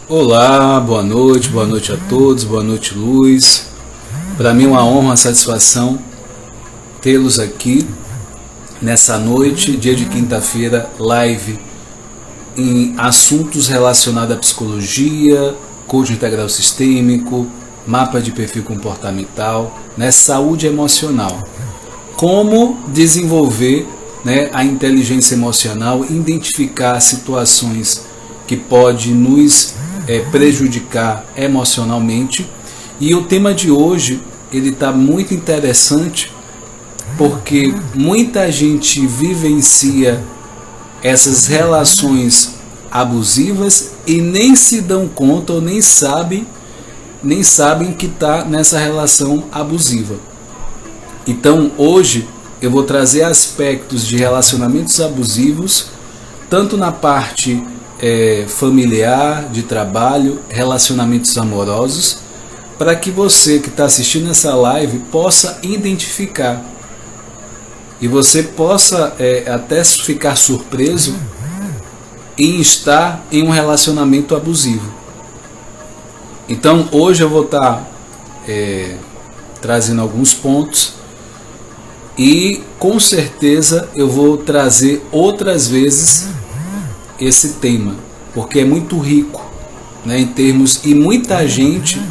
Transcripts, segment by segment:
Olá, boa noite a todos, boa noite, Luz. Para mim é uma honra, uma satisfação tê-los aqui nessa noite, dia de quinta-feira, live em assuntos relacionados à psicologia, coaching integral sistêmico, mapa de perfil comportamental, saúde emocional. Como desenvolver a inteligência emocional, identificar situações que podem nos prejudicar emocionalmente. E o tema de hoje ele está muito interessante porque muita gente vivencia essas relações abusivas e nem se dão conta ou nem sabem que está nessa relação abusiva. Então hoje eu vou trazer aspectos de relacionamentos abusivos, tanto na parte familiar, de trabalho, relacionamentos amorosos, para que você que está assistindo essa live possa identificar e você possa até ficar surpreso em estar em um relacionamento abusivo. Então hoje eu vou estar trazendo alguns pontos e com certeza eu vou trazer outras vezes esse tema, porque é muito rico, em termos, e muita gente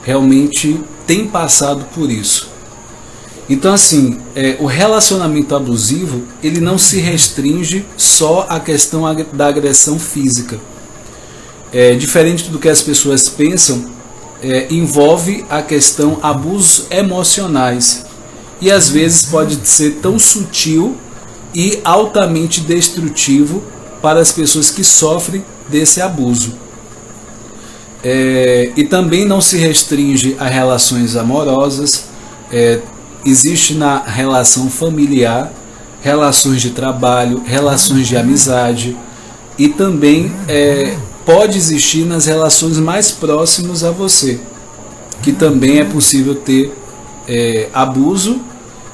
realmente tem passado por isso. Então assim, o relacionamento abusivo ele não se restringe só à questão da agressão física. Diferente do que as pessoas pensam, envolve a questão abusos emocionais e às vezes pode ser tão sutil e altamente destrutivo para as pessoas que sofrem desse abuso. E também não se restringe a relações amorosas, existe na relação familiar, relações de trabalho, relações de amizade e também pode existir nas relações mais próximas a você, que também é possível ter abuso,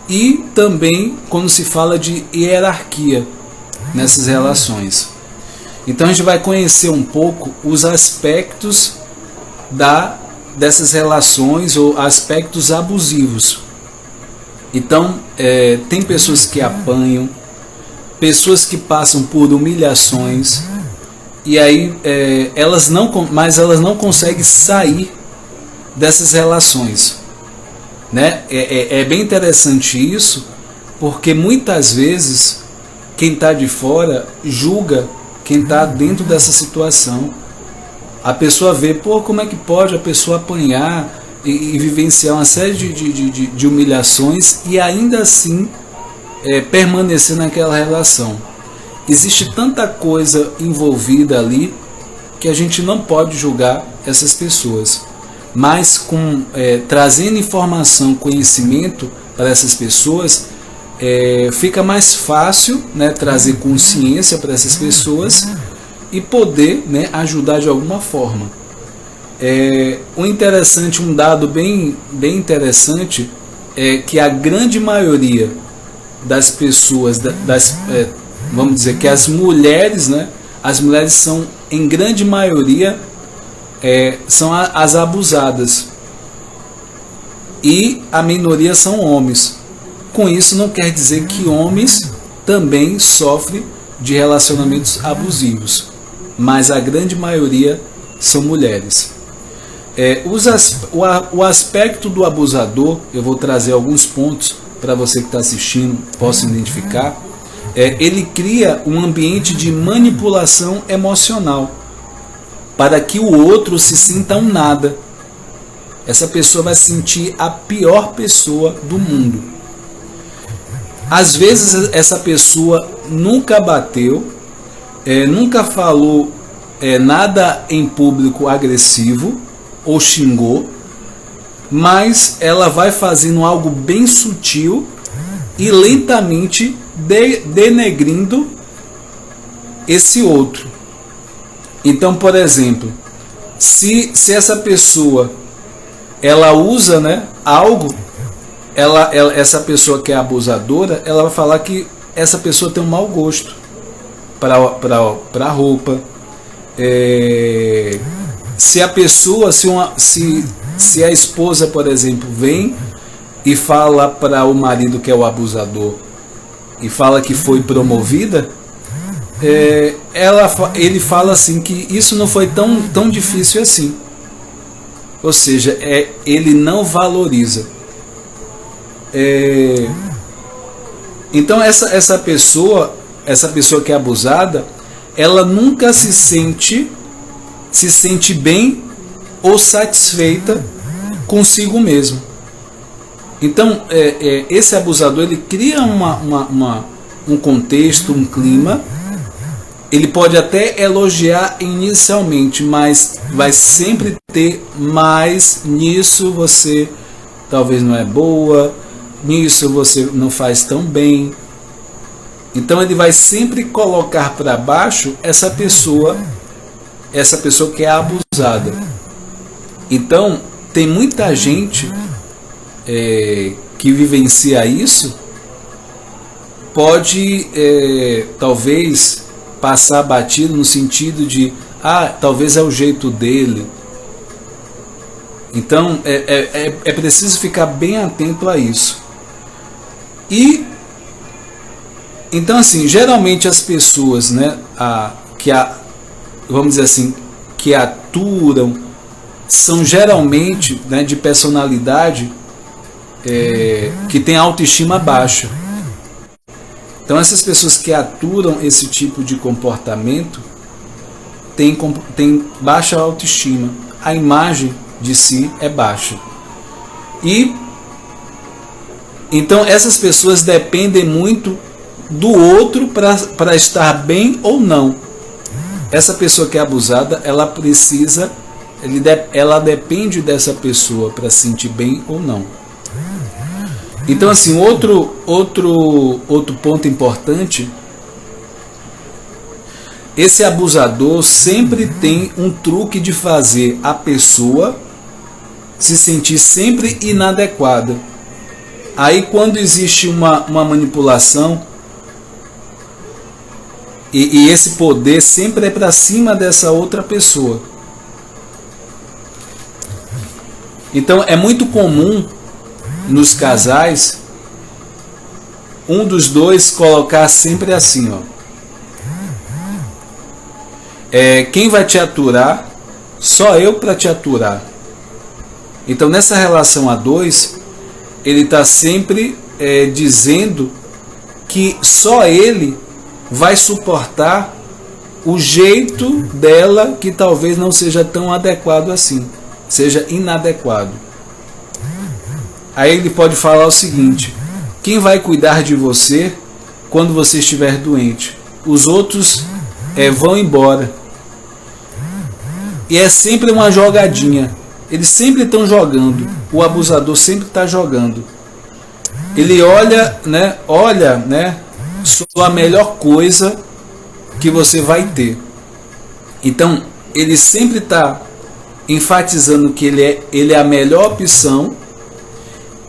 e também quando se fala de hierarquia nessas relações. Então a gente vai conhecer um pouco os aspectos dessas relações ou aspectos abusivos. Então tem pessoas que apanham, pessoas que passam por humilhações e aí elas não conseguem sair dessas relações, É bem interessante isso, porque muitas vezes quem está de fora julga quem está dentro dessa situação. A pessoa vê, como é que pode a pessoa apanhar e vivenciar uma série de humilhações e ainda assim permanecer naquela relação. Existe tanta coisa envolvida ali que a gente não pode julgar essas pessoas. Mas trazendo informação, conhecimento para essas pessoas, fica mais fácil trazer consciência para essas pessoas e poder ajudar de alguma forma. Um dado bem interessante é que a grande maioria das pessoas, vamos dizer que as mulheres são, em grande maioria, são as abusadas, e a minoria são homens. Com isso não quer dizer que homens também sofrem de relacionamentos abusivos, mas a grande maioria são mulheres. O aspecto do abusador, eu vou trazer alguns pontos para você que está assistindo possa identificar. Ele cria um ambiente de manipulação emocional para que o outro se sinta um nada. Essa pessoa vai se sentir a pior pessoa do mundo. Às vezes essa pessoa nunca bateu, nunca falou nada em público agressivo ou xingou, mas ela vai fazendo algo bem sutil e lentamente denegrindo esse outro. Então, por exemplo, se essa pessoa ela usa algo, essa pessoa que é abusadora, ela vai falar que essa pessoa tem um mau gosto para roupa, Se a pessoa, se a esposa, por exemplo, vem e fala para o marido que é o abusador e fala que foi promovida, ele fala assim que isso não foi tão difícil assim. Ou seja, ele não valoriza. Então essa pessoa que é abusada, ela nunca se sente bem ou satisfeita consigo mesmo. Então esse abusador, ele cria um contexto, um clima. Ele pode até elogiar inicialmente, mas vai sempre ter mais. Nisso você talvez não é boa, nisso você não faz tão bem. Então ele vai sempre colocar para baixo essa pessoa que é abusada. Então tem muita gente que vivencia isso, pode talvez passar batido no sentido de talvez é o jeito dele. Então é preciso ficar bem atento a isso. E então, assim, geralmente as pessoas, né, vamos dizer assim, que aturam, são geralmente, né, de personalidade que tem autoestima baixa. Então essas pessoas que aturam esse tipo de comportamento têm baixa autoestima. A imagem de si é baixa. E então essas pessoas dependem muito do outro para estar bem ou não. Essa pessoa que é abusada, ela depende dessa pessoa para se sentir bem ou não. Então, assim, outro ponto importante, esse abusador sempre tem um truque de fazer a pessoa se sentir sempre inadequada. Aí, quando existe uma manipulação, e esse poder sempre é para cima dessa outra pessoa. Então, é muito comum nos casais, um dos dois colocar sempre assim, quem vai te aturar? Só eu para te aturar. Então nessa relação a dois, ele está sempre dizendo que só ele vai suportar o jeito dela, que talvez não seja tão adequado assim, seja inadequado. Aí ele pode falar o seguinte: quem vai cuidar de você quando você estiver doente? Os outros vão embora. E é sempre uma jogadinha. Eles sempre estão jogando. O abusador sempre está jogando. Ele olha, só a melhor coisa que você vai ter. Então, ele sempre está enfatizando que ele é a melhor opção,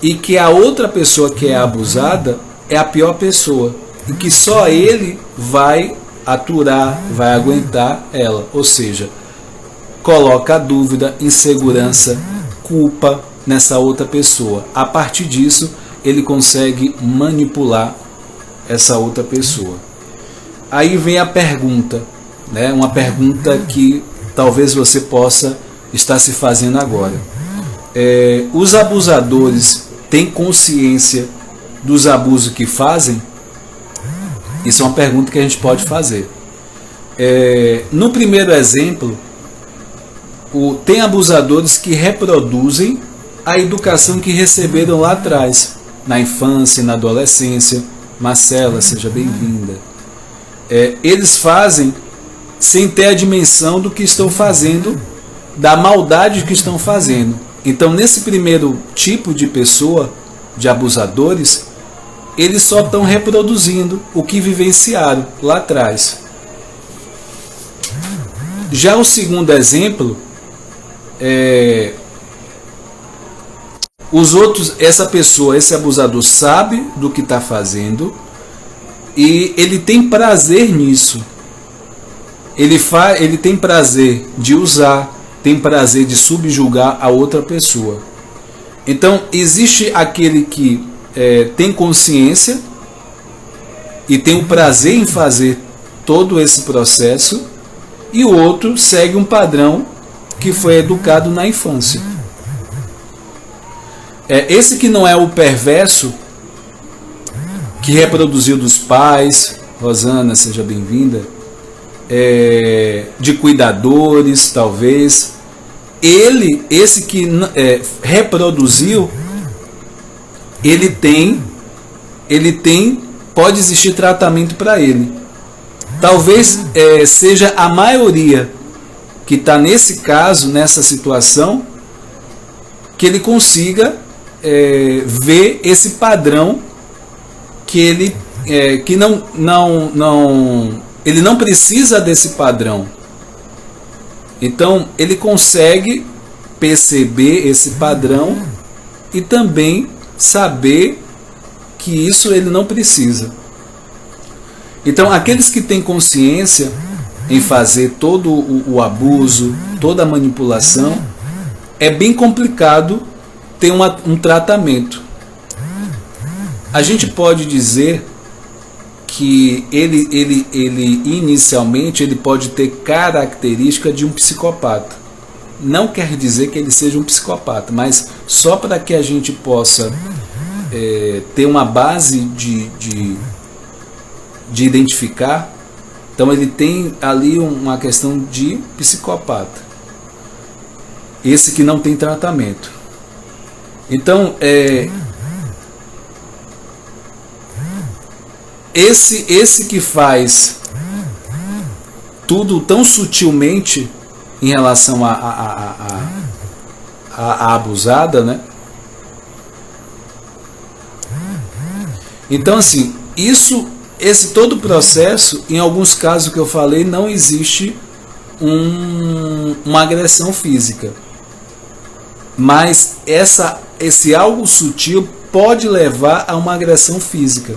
e que a outra pessoa que é abusada é a pior pessoa, e que só ele vai aturar, vai aguentar ela. Ou seja, coloca dúvida, insegurança, culpa nessa outra pessoa. A partir disso, ele consegue manipular essa outra pessoa. Aí vem a pergunta, né? Uma pergunta que talvez você possa estar se fazendo agora. Os abusadores têm consciência dos abusos que fazem? Isso é uma pergunta que a gente pode fazer. No primeiro exemplo, tem abusadores que reproduzem a educação que receberam lá atrás, na infância, na adolescência. Marcela, seja bem-vinda. Eles fazem sem ter a dimensão do que estão fazendo, da maldade que estão fazendo. Então, nesse primeiro tipo de pessoa, de abusadores, eles só estão reproduzindo o que vivenciaram lá atrás. Já o segundo exemplo, os outros, essa pessoa, esse abusador sabe do que está fazendo e ele tem prazer nisso. Ele tem prazer de usar, tem prazer de subjugar a outra pessoa. Então, existe aquele que tem consciência e tem o prazer em fazer todo esse processo, e o outro segue um padrão que foi educado na infância. Esse que não é o perverso, que reproduziu dos pais, Rosana, seja bem-vinda, de cuidadores, talvez, esse que reproduziu, ele tem, pode existir tratamento para ele. Talvez seja a maioria que está nesse caso, nessa situação, que ele consiga ver esse padrão que ele que ele não precisa desse padrão. Então ele consegue perceber esse padrão e também saber que isso ele não precisa. Então aqueles que têm consciência em fazer todo o abuso, toda a manipulação, é bem complicado ter um tratamento. A gente pode dizer que ele inicialmente ele pode ter característica de um psicopata. Não quer dizer que ele seja um psicopata, mas só para que a gente possa ter uma base de identificar. Então ele tem ali uma questão de psicopata. Esse que não tem tratamento. Então esse que faz tudo tão sutilmente em relação à abusada, né? Então assim, esse todo o processo, em alguns casos que eu falei, não existe uma agressão física, mas esse algo sutil pode levar a uma agressão física.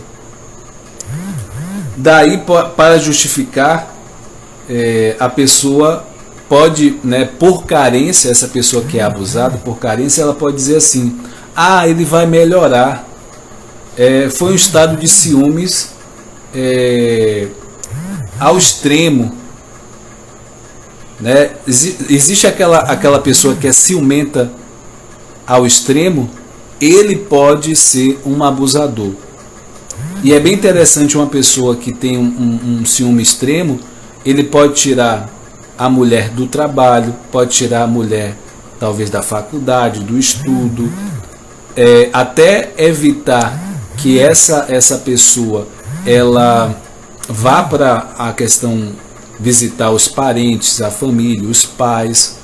Daí, para justificar, a pessoa pode, né, por carência, essa pessoa que é abusada, por carência, ela pode dizer assim: ele vai melhorar. Foi um estado de ciúmes ao extremo, né? Existe aquela pessoa que é ciumenta ao extremo, ele pode ser um abusador. E é bem interessante, uma pessoa que tem um ciúme extremo, ele pode tirar a mulher do trabalho, pode tirar a mulher talvez da faculdade, do estudo, até evitar que essa pessoa ela vá para a questão visitar os parentes, a família, os pais,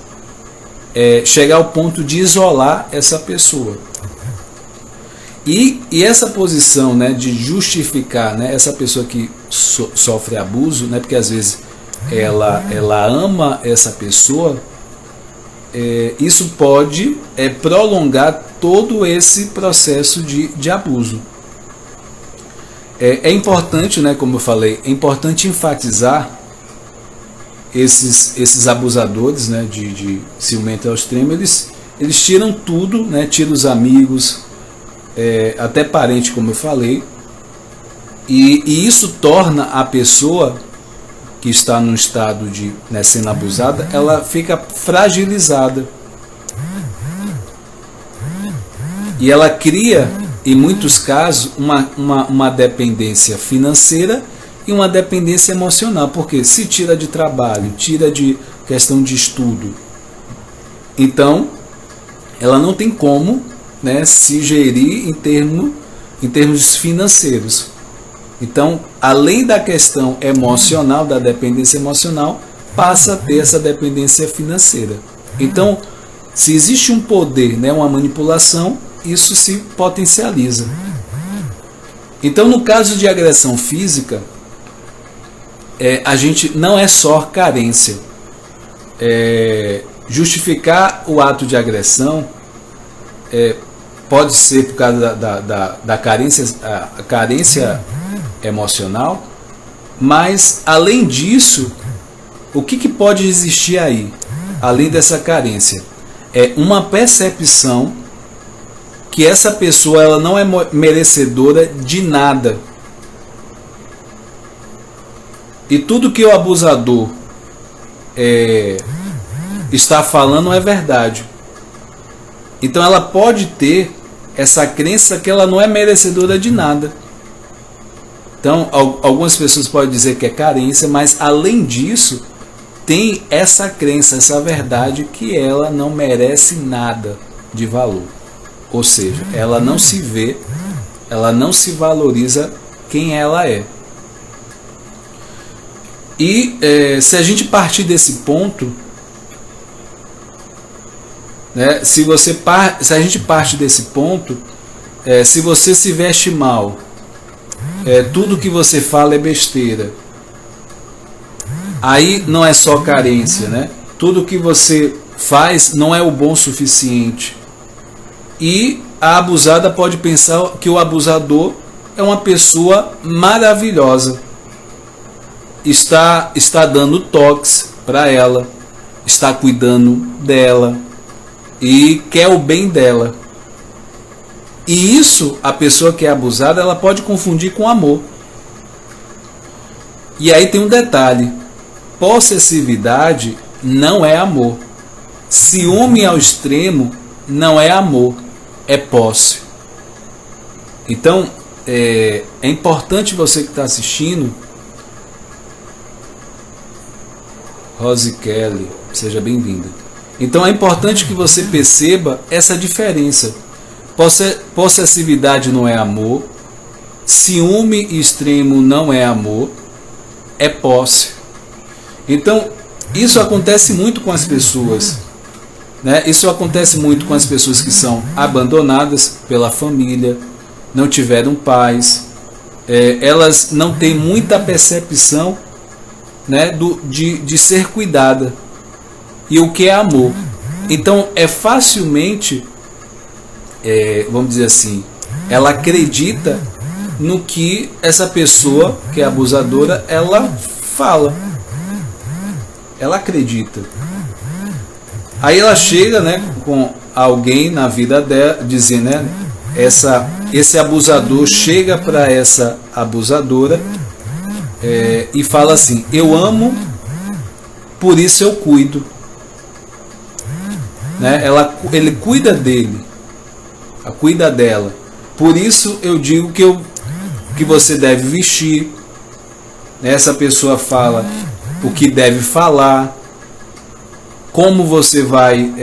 chegar ao ponto de isolar essa pessoa. E essa posição, né, de justificar, né, essa pessoa que sofre abuso, né, porque às vezes ela ama essa pessoa, isso pode prolongar todo esse processo de abuso. É importante, né, como eu falei, é importante enfatizar esses abusadores, né, de ciumento ao extremo, eles tiram tudo, né, tiram os amigos, até parente, como eu falei, e isso torna a pessoa que está no estado de, né, sendo abusada, ela fica fragilizada. E ela cria, em muitos casos, uma dependência financeira e uma dependência emocional, porque se tira de trabalho, tira de questão de estudo, então ela não tem como, né, se gerir em termos financeiros. Então, além da questão emocional, da dependência emocional, passa a ter essa dependência financeira. Então, se existe um poder, né, uma manipulação, isso se potencializa. Então, no caso de agressão física, a gente não é só carência. Justificar o ato de agressão pode ser por causa da carência, a carência emocional, mas além disso, o que pode existir aí? além dessa carência, é uma percepção que essa pessoa ela não é merecedora de nada. E tudo que o abusador está falando é verdade. Então ela pode ter essa crença que ela não é merecedora de nada. Então algumas pessoas podem dizer que é carência, mas além disso tem essa crença, essa verdade que ela não merece nada de valor. Ou seja, ela não se vê, ela não se valoriza quem ela é. E se a gente partir desse ponto, né, se a gente parte desse ponto, se você se veste mal, tudo que você fala é besteira, aí não é só carência, né? Tudo que você faz não é o bom suficiente. E a abusada pode pensar que o abusador é uma pessoa maravilhosa. Está dando toques para ela, está cuidando dela e quer o bem dela. E isso, a pessoa que é abusada, ela pode confundir com amor. E aí tem um detalhe: possessividade não é amor. Ciúme ao extremo não é amor, é posse. Então, é importante você que está assistindo, Rose Kelly, seja bem-vinda. Então é importante que você perceba essa diferença. Possessividade não é amor, ciúme extremo não é amor, é posse. Então isso acontece muito com as pessoas, né? Isso acontece muito com as pessoas que são abandonadas pela família, não tiveram pais, elas não têm muita percepção, né, de ser cuidada e o que é amor. Então é facilmente, vamos dizer assim, ela acredita no que essa pessoa que é abusadora ela fala, ela acredita. Aí ela chega, né, com alguém na vida dela, dizendo, né, esse abusador chega para essa abusadora e fala assim: eu amo, por isso eu cuido, né? Ele cuida dele, cuida dela, por isso eu digo que você deve vestir. Essa pessoa fala o que deve falar, como você vai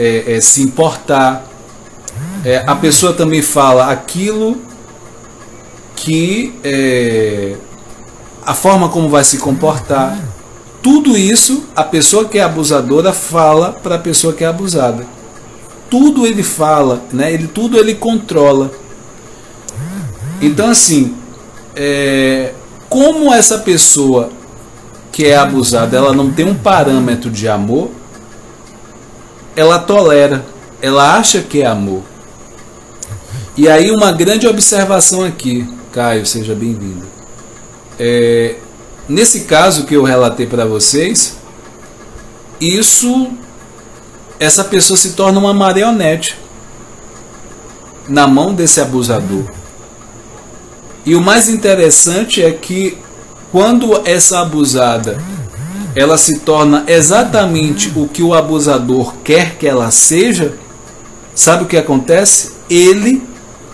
se importar. A pessoa também fala aquilo que a forma como vai se comportar. Tudo isso a pessoa que é abusadora fala para a pessoa que é abusada. Tudo ele fala, né? Tudo ele controla. Então assim, como essa pessoa que é abusada, ela não tem um parâmetro de amor, ela tolera, ela acha que é amor. E aí uma grande observação aqui, Caio, seja bem-vindo. Nesse caso que eu relatei para vocês, essa pessoa se torna uma marionete na mão desse abusador. E o mais interessante é que quando essa abusada ela se torna exatamente o que o abusador quer que ela seja, sabe o que acontece? Ele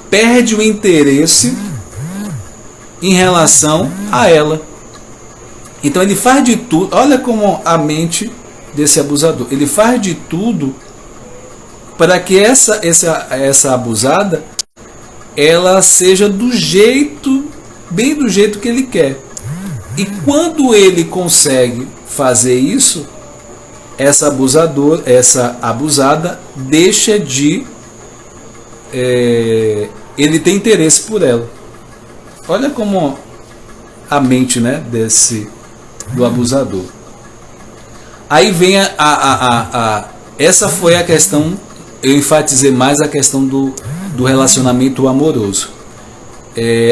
perde o interesse em relação a ela. Então ele faz de tudo. Olha como a mente desse abusador, ele faz de tudo para que essa abusada ela seja bem do jeito que ele quer. E quando ele consegue fazer isso, essa abusada deixa de ele tem interesse por ela. Olha como a mente, né, do abusador. Aí vem essa foi a questão, eu enfatizei mais a questão do relacionamento amoroso.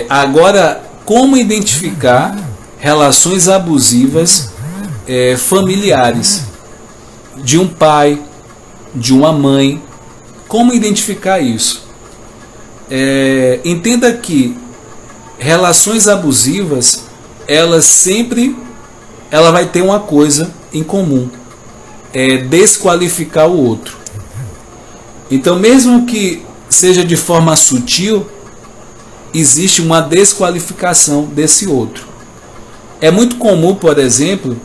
Agora, como identificar relações abusivas familiares? de um pai, de uma mãe. Como identificar isso? Entenda que relações abusivas, ela vai ter uma coisa em comum, é desqualificar o outro. Então, mesmo que seja de forma sutil, existe uma desqualificação desse outro. É muito comum, por exemplo,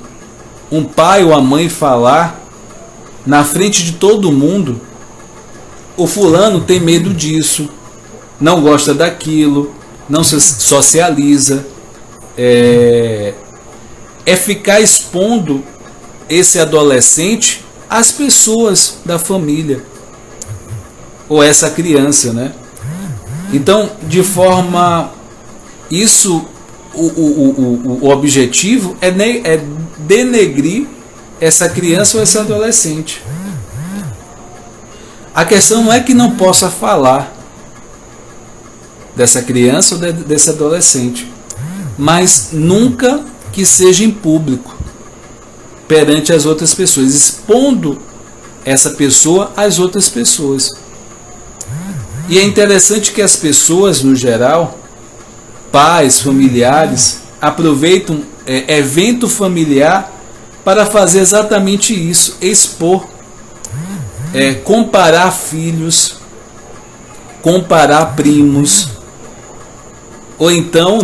um pai ou a mãe falar na frente de todo mundo: o fulano tem medo disso, não gosta daquilo, não se socializa. É ficar expondo esse adolescente às pessoas da família, ou essa criança, né? Então, de forma... Isso, o objetivo é denegrir essa criança ou esse adolescente. A questão não é que não possa falar dessa criança ou desse adolescente, mas nunca que seja em público, perante as outras pessoas, expondo essa pessoa às outras pessoas. E é interessante que as pessoas, no geral, pais, familiares, aproveitam evento familiar para fazer exatamente isso, expor, comparar filhos, comparar primos, ou então,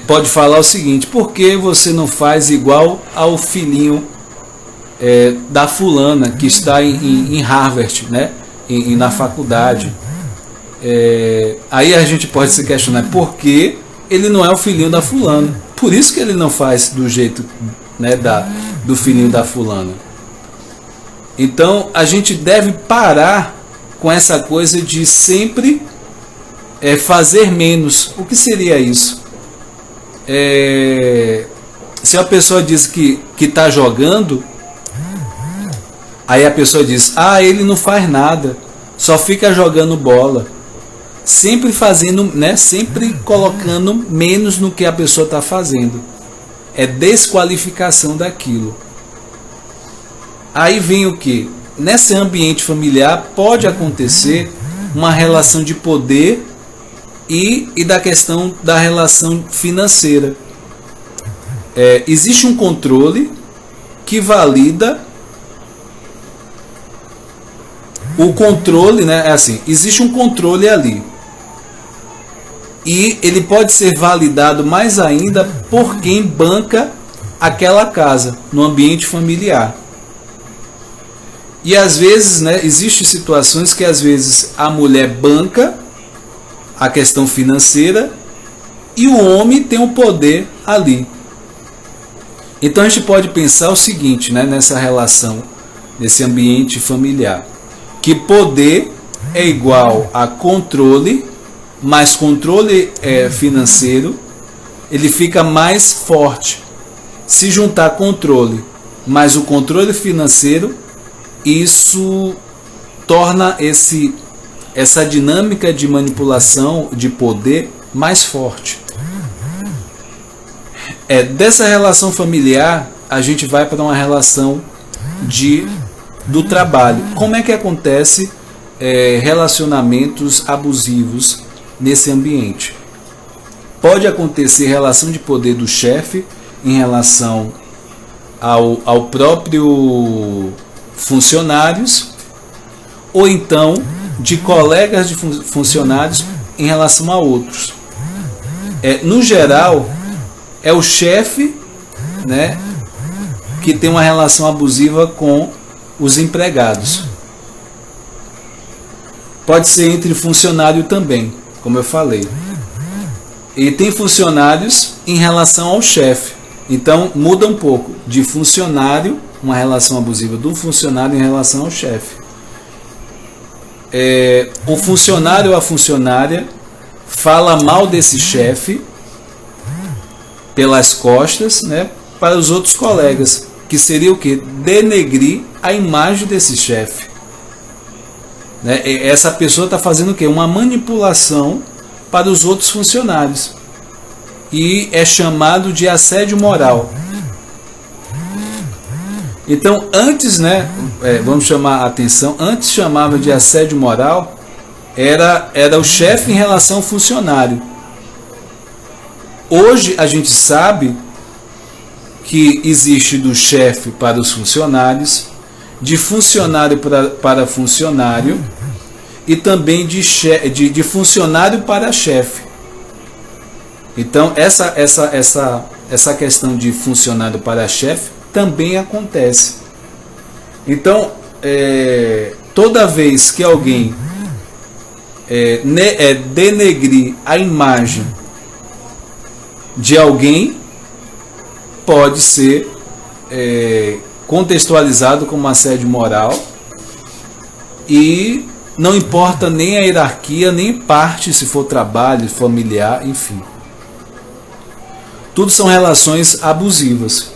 pode falar o seguinte: por que você não faz igual ao filhinho da fulana que está em Harvard, né? Na faculdade? Aí a gente pode se questionar por que ele não é o filhinho da fulana. Por isso que ele não faz do jeito, né, do filhinho da fulana. Então a gente deve parar com essa coisa de sempre fazer menos. O que seria isso? Se a pessoa diz que está jogando, aí a pessoa diz: ele não faz nada, só fica jogando bola. Sempre fazendo, né? Sempre colocando menos no que a pessoa está fazendo. É desqualificação daquilo. Aí vem o que? Nesse ambiente familiar pode acontecer uma relação de poder e da questão da relação financeira. Existe um controle que valida o controle, né? Existe um controle ali. E ele pode ser validado mais ainda por quem banca aquela casa no ambiente familiar. E às vezes, né, existem situações que às vezes a mulher banca a questão financeira e o homem tem o poder ali. Então a gente pode pensar o seguinte, né, nessa relação, nesse ambiente familiar, que poder é igual a controle, mas controle financeiro, ele fica mais forte. Se juntar controle mais o controle financeiro, isso torna essa dinâmica de manipulação de poder mais forte. Dessa relação familiar, a gente vai para uma relação do trabalho. Como é que acontece relacionamentos abusivos nesse ambiente? Pode acontecer relação de poder do chefe em relação ao próprio funcionários, ou então de colegas de funcionários em relação a outros. No geral, é o chefe, né, que tem uma relação abusiva com os empregados. Pode ser entre funcionário também, como eu falei. E tem funcionários em relação ao chefe. Então muda um pouco de funcionário, uma relação abusiva do funcionário em relação ao chefe. O funcionário ou a funcionária fala mal desse chefe pelas costas, né, para os outros colegas, que seria o que? Denegrir a imagem desse chefe. Essa pessoa está fazendo o quê? Uma manipulação para os outros funcionários. E é chamado de assédio moral. Então, antes, né, vamos chamar a atenção, antes chamava de assédio moral, era o chefe em relação ao funcionário. Hoje a gente sabe que existe do chefe para os funcionários, de funcionário para funcionário e também de funcionário para chefe. Então essa questão de funcionário para chefe também acontece. Então toda vez que alguém denegrir a imagem de alguém, pode ser contextualizado como assédio moral, e não importa nem a hierarquia, nem parte, se for trabalho, familiar, enfim. Tudo são relações abusivas.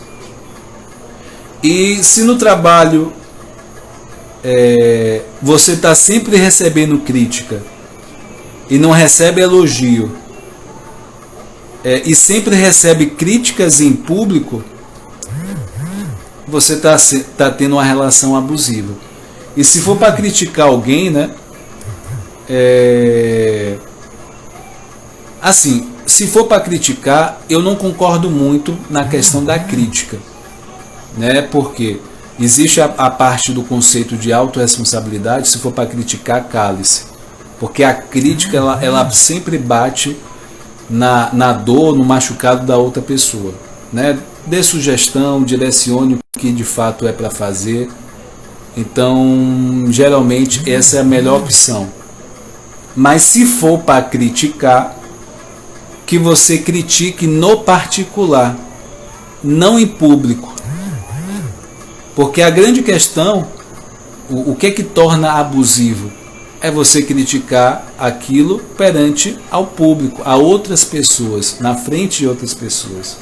E se no trabalho você está sempre recebendo crítica e não recebe elogio, e sempre recebe críticas em público, você está tendo uma relação abusiva. E se for para criticar alguém, né? Assim, se for para criticar, eu não concordo muito na questão da crítica, né? Porque existe a parte do conceito de autorresponsabilidade. Se for para criticar, cale-se, porque a crítica ela sempre bate na dor, no machucado da outra pessoa, né? Dê sugestão, direcione o que de fato é para fazer. Então, geralmente essa é a melhor opção. Mas se for para criticar, que você critique no particular, não em público. Porque a grande questão, o que é que torna abusivo? É você criticar aquilo perante ao público, a outras pessoas, na frente de outras pessoas.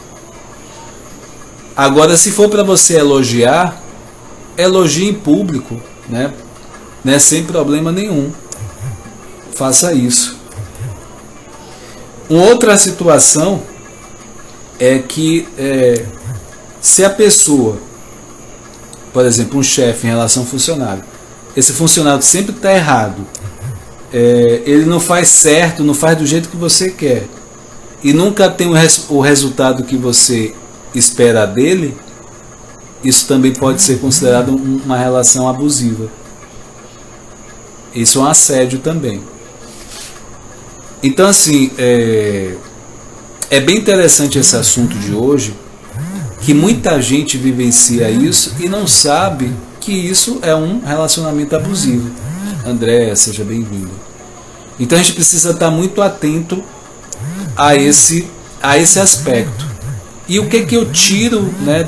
Agora, se for para você elogiar, elogie em público, né? Sem problema nenhum. Faça isso. Uma outra situação é que se a pessoa, por exemplo, um chefe em relação ao funcionário, esse funcionário sempre está errado, ele não faz certo, não faz do jeito que você quer, e nunca tem o resultado que você espera dele, isso também pode ser considerado uma relação abusiva. Isso é um assédio também. Então, assim, é bem interessante esse assunto de hoje, que muita gente vivencia isso e não sabe que isso é um relacionamento abusivo. André, seja bem-vindo. Então a gente precisa estar muito atento a esse aspecto. E o que eu tiro, né,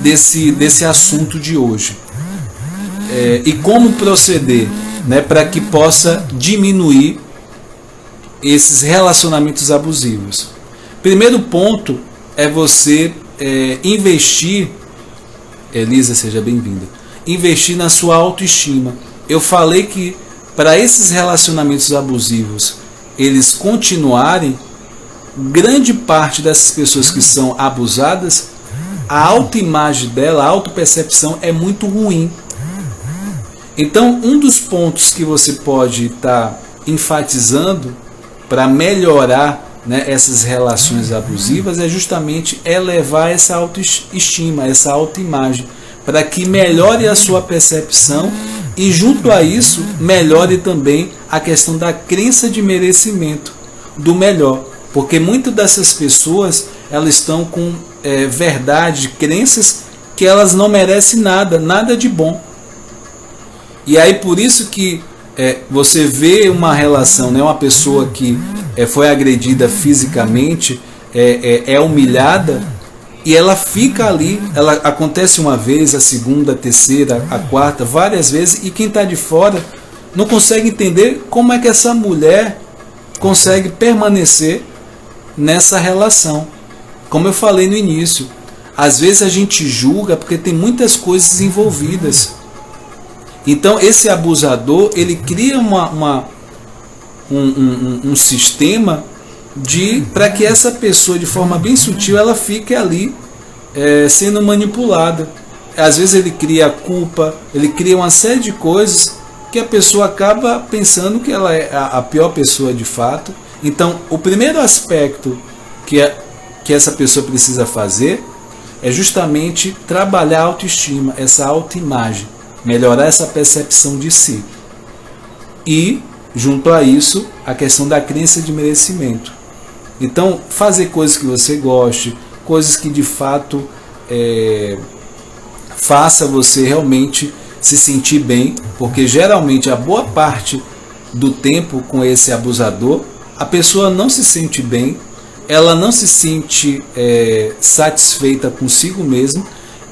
desse assunto de hoje? E como proceder, né, para que possa diminuir esses relacionamentos abusivos? Primeiro ponto é você investir, Elisa, seja bem-vinda, investir na sua autoestima. Eu falei que para esses relacionamentos abusivos eles continuarem, grande parte dessas pessoas que são abusadas, a autoimagem dela, a autopercepção é muito ruim. Então, um dos pontos que você pode estar enfatizando para melhorar, né, essas relações abusivas é justamente elevar essa autoestima, essa autoimagem, para que melhore a sua percepção e, junto a isso, melhore também a questão da crença de merecimento do melhor. Porque muitas dessas pessoas, elas estão com verdade, crenças que elas não merecem nada de bom. E aí por isso que você vê uma relação, né, uma pessoa que foi agredida fisicamente, é humilhada, e ela fica ali, ela acontece uma vez, a segunda, a terceira, a quarta, várias vezes, e quem está de fora não consegue entender como é que essa mulher consegue permanecer nessa relação. Como eu falei no início, às vezes a gente julga porque tem muitas coisas envolvidas. Então esse abusador, ele cria um sistema para que essa pessoa, de forma bem sutil, ela fique ali sendo manipulada. Às vezes ele cria culpa, ele cria uma série de coisas que a pessoa acaba pensando que ela é a pior pessoa de fato. Então, o primeiro aspecto que essa pessoa precisa fazer é justamente trabalhar a autoestima, essa autoimagem, melhorar essa percepção de si. E, junto a isso, a questão da crença de merecimento. Então, fazer coisas que você goste, coisas que de fato faça você realmente se sentir bem, porque geralmente a boa parte do tempo com esse abusador, a pessoa não se sente bem, ela não se sente satisfeita consigo mesma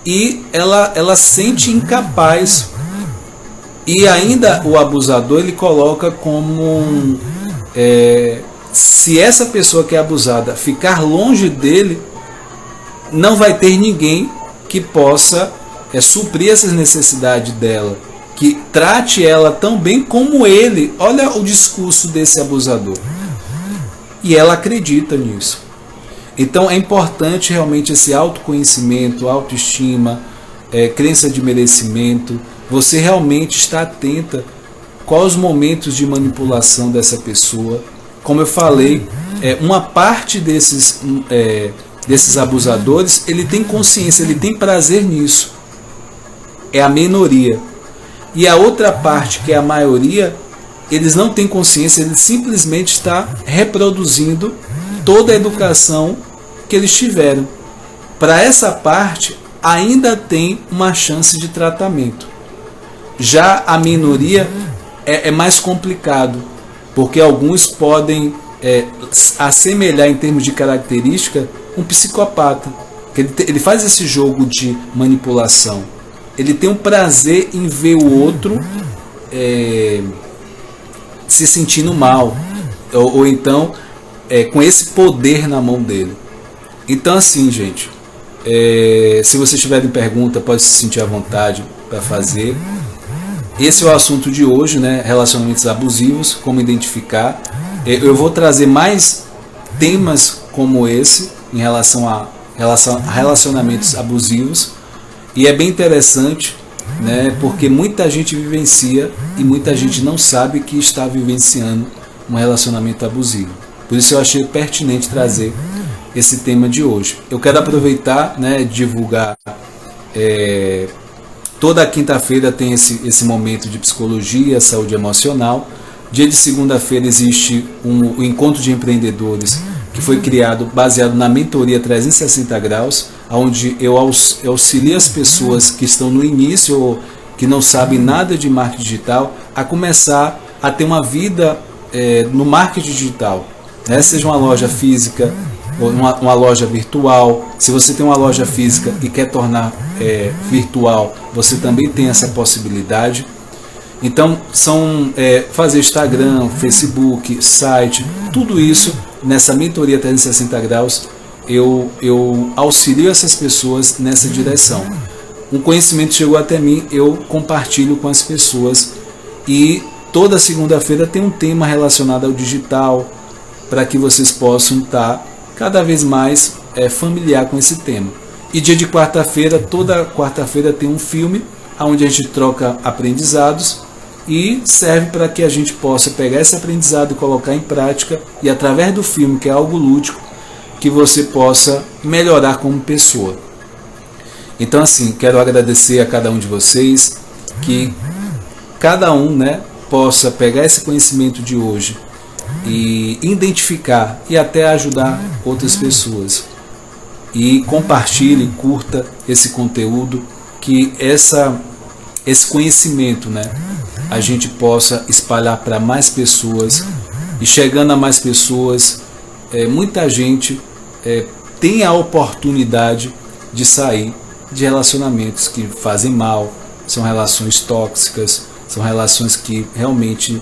e ela sente incapaz. E ainda o abusador ele coloca como se essa pessoa que é abusada ficar longe dele, não vai ter ninguém que possa suprir essas necessidades dela, que trate ela tão bem como ele. Olha o discurso desse abusador. E ela acredita nisso. Então é importante realmente esse autoconhecimento, autoestima, crença de merecimento. Você realmente está atenta quais os momentos de manipulação dessa pessoa. Como eu falei, uma parte desses abusadores, ele tem consciência, ele tem prazer nisso. É a minoria. E a outra parte, que é a maioria, eles não têm consciência, eles simplesmente estão reproduzindo toda a educação que eles tiveram. Para essa parte, ainda tem uma chance de tratamento. Já a minoria é mais complicado, porque alguns podem assemelhar em termos de característica um psicopata. Ele faz esse jogo de manipulação. Ele tem um prazer em ver o outro se sentindo mal, ou então com esse poder na mão dele. Então assim, gente, se vocês tiverem pergunta, pode se sentir à vontade para fazer. Esse é o assunto de hoje, né? Relacionamentos abusivos, como identificar. Eu vou trazer mais temas como esse em relação a relacionamentos abusivos. E é bem interessante, né? Porque muita gente vivencia e muita gente não sabe que está vivenciando um relacionamento abusivo. Por isso eu achei pertinente trazer esse tema de hoje. Eu quero aproveitar, né, divulgar. Toda quinta-feira tem esse momento de psicologia, saúde emocional. Dia de segunda-feira existe o Encontro de Empreendedores, que foi criado baseado na mentoria 360 graus, onde eu auxilio as pessoas que estão no início ou que não sabem nada de marketing digital a começar a ter uma vida no marketing digital, né? Seja uma loja física ou uma loja virtual. Se você tem uma loja física e quer tornar virtual, você também tem essa possibilidade. Então são fazer Instagram, Facebook, site, tudo isso nessa mentoria 360 graus eu auxilio essas pessoas nessa direção. Um conhecimento chegou até mim, eu compartilho com as pessoas e toda segunda-feira tem um tema relacionado ao digital para que vocês possam estar cada vez mais familiar com esse tema. E dia de quarta-feira, toda quarta-feira tem um filme onde a gente troca aprendizados e serve para que a gente possa pegar esse aprendizado e colocar em prática e através do filme, que é algo lúdico, que você possa melhorar como pessoa. Então assim, quero agradecer a cada um de vocês, que cada um, né, possa pegar esse conhecimento de hoje e identificar e até ajudar outras pessoas. E compartilhe, curta esse conteúdo, que esse conhecimento, né, a gente possa espalhar para mais pessoas, e chegando a mais pessoas, muita gente tem a oportunidade de sair de relacionamentos que fazem mal, são relações tóxicas, são relações que realmente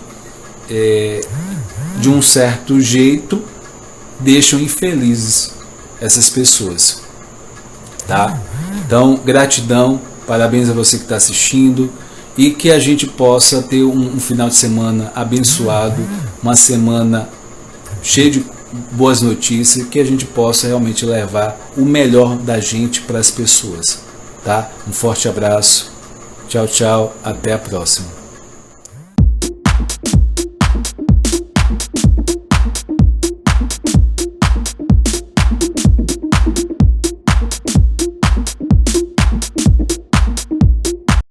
de um certo jeito deixam infelizes essas pessoas, tá? Então, gratidão, parabéns a você que está assistindo e que a gente possa ter um final de semana abençoado, uma semana cheia de boas notícias, que a gente possa realmente levar o melhor da gente para as pessoas, tá? Um forte abraço, tchau, tchau, até a próxima.